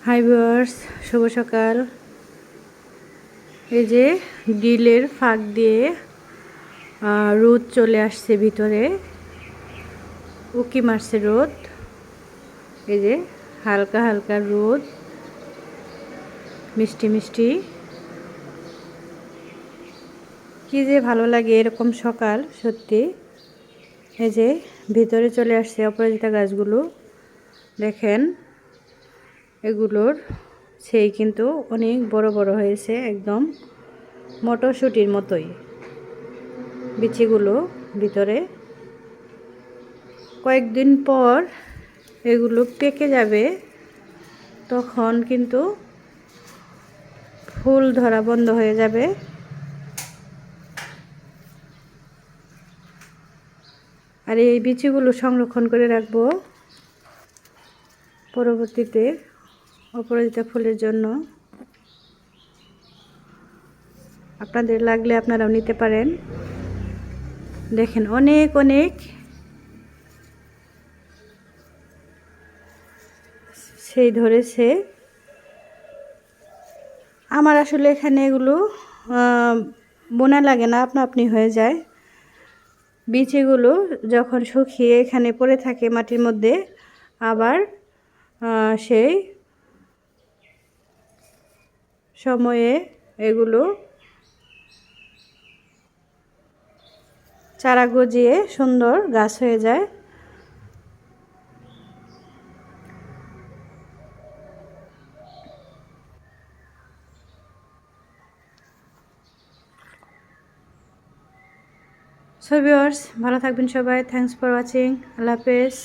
Hi viewers, শুভ সকাল। এই যে গ্রিলের ফাঁক দিয়ে রোদ চলে আসছে ভিতরে, উকি মারছে রোদ। এই যে হালকা হালকা রোদ, মিষ্টি মিষ্টি, কি যে ভালো লাগে এরকম সকাল সত্যি। এই যে ভিতরে চলে আসছে অপরাজিতা গাছগুলো, দেখেন এগুলোর সেই কিন্তু অনেক বড় বড় হয়েছে, একদম মটরশুঁটির মতোই বিচিগুলো ভিতরে। কয়েকদিন পর এগুলো পেকে যাবে, তখন কিন্তু ফুল ধরা বন্ধ হয়ে যাবে। আর এই বিচিগুলো সংরক্ষণ করে রাখবো পরবর্তীতে অপরাজিতা ফুলের জন্য। আপনাদের লাগলে আপনারাও নিতে পারেন। দেখেন অনেক অনেক সেই ধরেছে। আমার আসলে এখানে এগুলো বোনা লাগে না, আপনা আপনি হয়ে যায়। বীজগুলো যখন শুকিয়ে এখানে পড়ে থাকে মাটির মধ্যে, আবার সেই সময়ে এগুলো চারা গজিয়ে সুন্দর গাছ হয়ে যায়। সো ভিউয়ার্স, ভালো থাকবেন সবাই। Thanks for watching. আল্লাহ হাফেজ।